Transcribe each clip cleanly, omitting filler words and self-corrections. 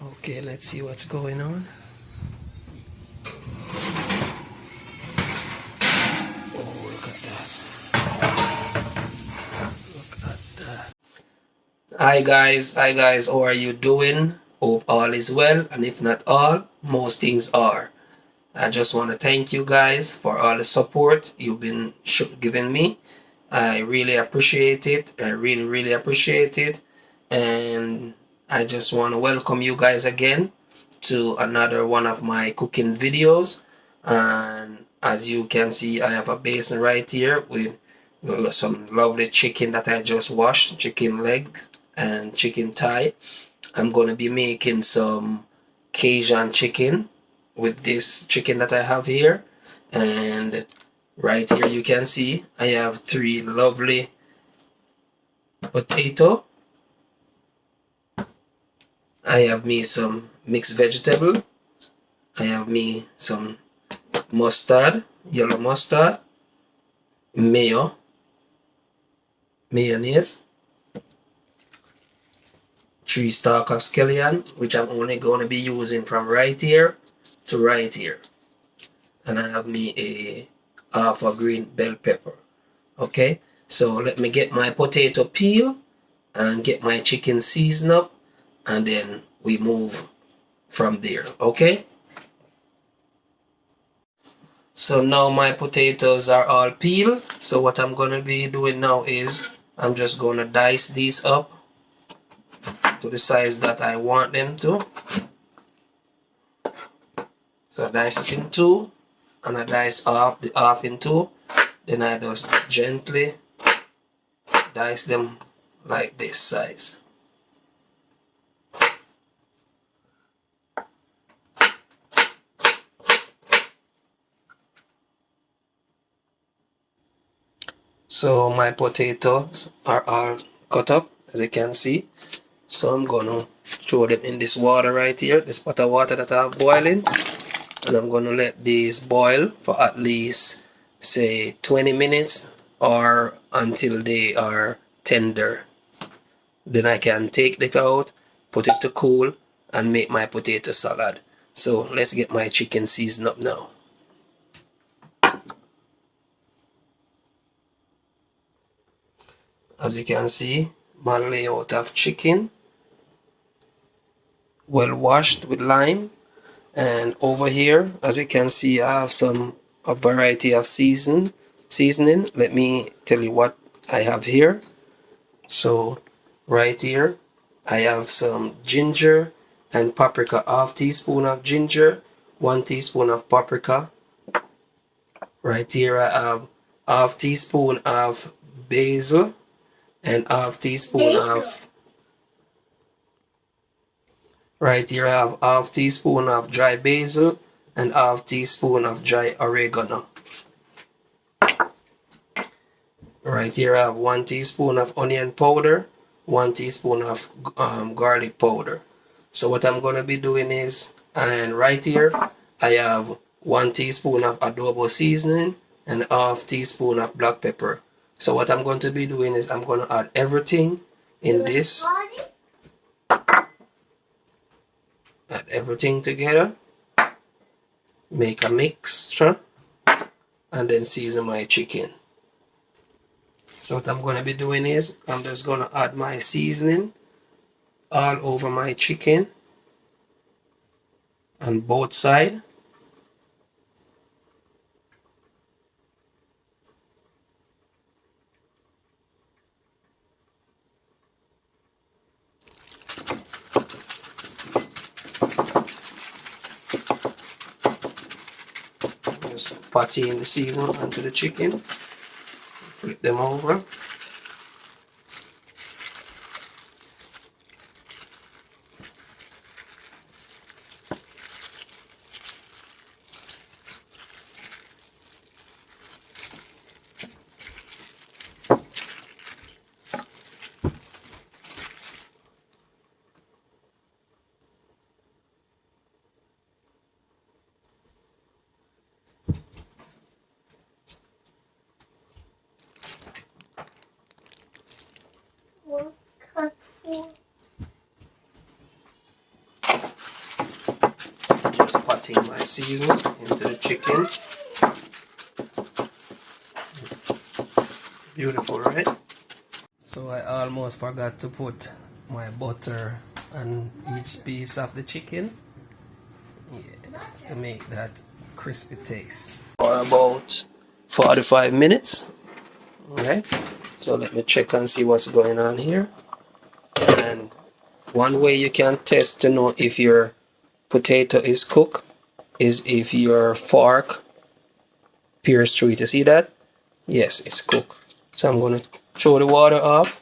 Okay, let's see what's going on. Oh, look at that. Look at that. Hi guys, how are you doing? Hope all is well, and if not all, most things are. I just want to thank you guys for all the support you've been giving me. I really appreciate it. I really appreciate it. And I just want to welcome you guys again to another one of my cooking videos. And as you can see, I have a basin right here with some lovely chicken that I just washed, chicken legs and chicken thigh. I'm going to be making some Cajun chicken with this chicken that I have here. And right here you can see I have three lovely potato. I have me some mixed vegetable. I have me some mustard, yellow mustard, mayonnaise, 3 stalk of scallion, which I'm only going to be using from right here to right here. And I have me a half a green bell pepper. Okay, so let me get my potato peel and get my chicken seasoned up, and then we move from there. Okay, so now my potatoes are all peeled. So what I'm gonna be doing now is I'm just gonna dice these up to the size that I want them to. So I dice it in two, and I dice off the half in two. Then I just gently dice them like this size. So my potatoes are all cut up, as you can see. So I'm gonna throw them in this water right here, this pot of water that I have boiling. And I'm gonna let these boil for at least say 20 minutes or until they are tender. Then I can take it out, put it to cool, and make my potato salad. So let's get my chicken seasoned up now. As you can see, my layout of chicken, well washed with lime. And over here, as you can see, I have a variety of seasoning. Let me tell you what I have here. So right here, I have some ginger and paprika, half teaspoon of ginger, 1 teaspoon of paprika. Right here, I have half teaspoon of basil and half teaspoon of. Right here, I have half teaspoon of dry basil and half teaspoon of dry oregano. Right here, I have 1 teaspoon of onion powder, 1 teaspoon of garlic powder. So what I'm going to be doing is, and right here, I have 1 teaspoon of adobo seasoning and half teaspoon of black pepper. So what I'm going to be doing is I'm going to add everything in this. Add everything together. Make a mixture. And then season my chicken. So what I'm going to be doing is I'm just going to add my seasoning all over my chicken on both sides. Just patty in the seasoning onto the chicken. Flip them over. putting my seasoning into the chicken. Beautiful, right? So I almost forgot to put my butter on each piece of the chicken, yeah, to make that crispy taste. For about 45 minutes. Alright, so let me check and see what's going on here. And one way you can test to know if your potato is cooked is if your fork pierces through it. You see that? Yes, it's cooked. So I'm going to throw the water off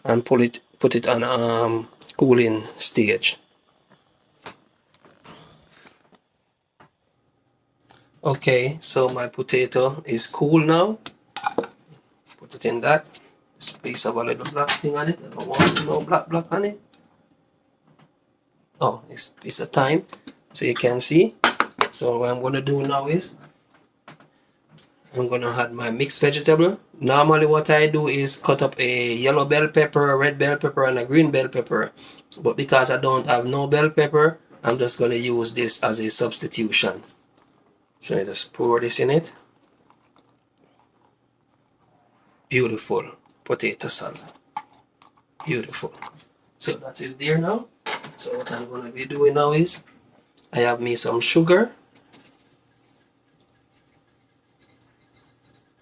and put it on cooling stage. Okay, so my potato is cool now. Put it in that. This piece of a little black thing on it. I don't want no black on it. Oh, it's a piece of thyme, so you can see. So what I'm going to do now is I'm going to add my mixed vegetable. Normally what I do is cut up a yellow bell pepper, a red bell pepper, and a green bell pepper. But because I don't have no bell pepper, I'm just going to use this as a substitution. So I just pour this in it. Beautiful potato salad. Beautiful. So that is there now. So what I'm going to be doing now is I have me some sugar.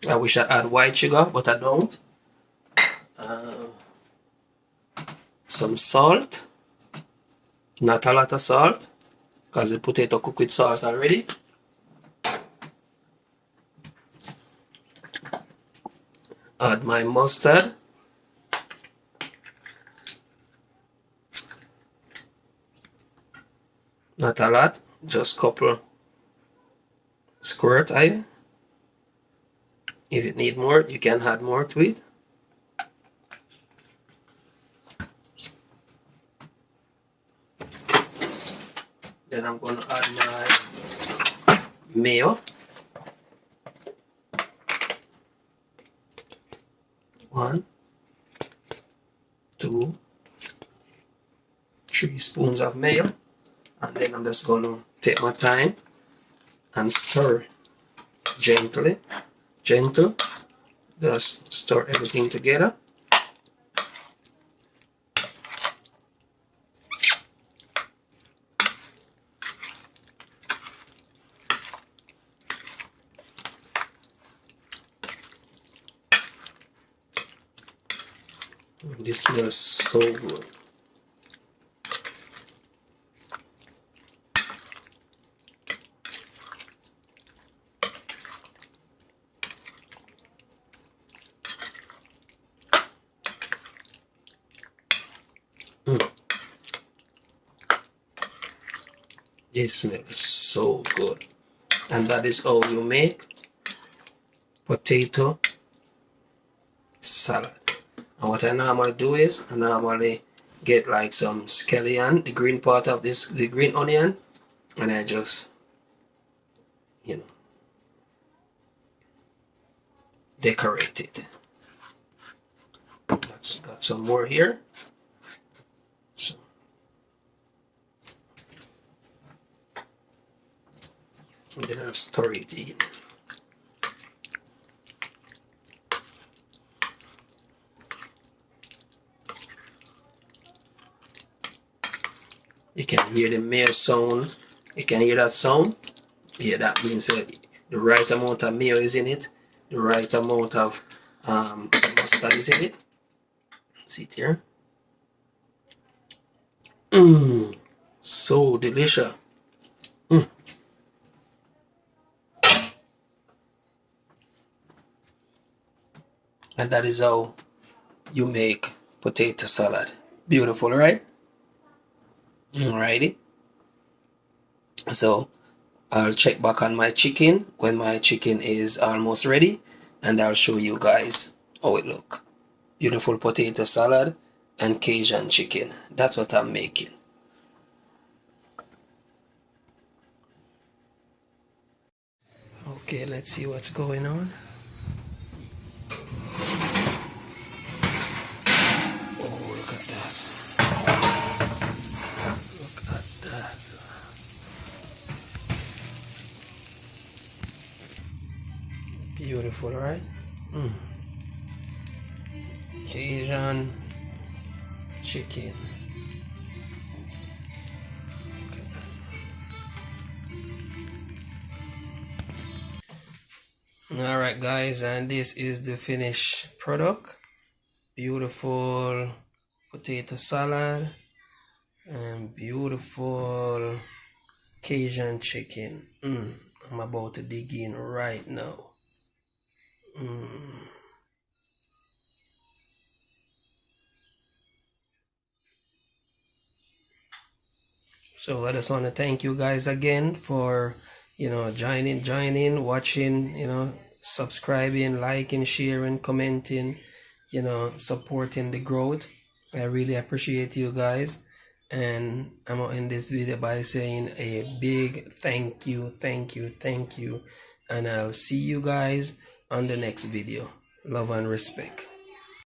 I wish I had white sugar, but I don't. Some salt. Not a lot of salt, because the potato cooked with salt already. Add my mustard. Not a lot, just couple squirt. If you need more, you can add more to it. Then I'm going to add my mayo. 1, 2, 3 spoons of mayo. And then I'm just going to take my time and stir gently. Gentle. Just stir everything together. This smells so good. This smells so good. And that is how you make potato salad. And what I normally do is I normally get like some scallion, the green part of this, the green onion, and I just, decorate it. That's got some more here. So and then I'll stir it in. You can hear the mayo sound. You can hear that sound. Yeah, that means that the right amount of mayo is in it. The right amount of mustard is in it. See it here. So delicious. And that is how you make potato salad. Beautiful, right? Alrighty. So I'll check back on my chicken when my chicken is almost ready, and I'll show you guys how it look. Beautiful potato salad and Cajun chicken. That's what I'm making. Okay, let's see what's going on. Oh, look at that. Look at that. Beautiful, right? Cajun chicken. Alright guys, and this is the finished product. Beautiful potato salad and beautiful Cajun chicken. I'm about to dig in right now. So I just want to thank you guys again for joining, watching, subscribing, liking, sharing, commenting, supporting the growth. I really appreciate you guys, and I'm gonna end this video by saying a big thank you, and I'll see you guys on the next video. Love and respect.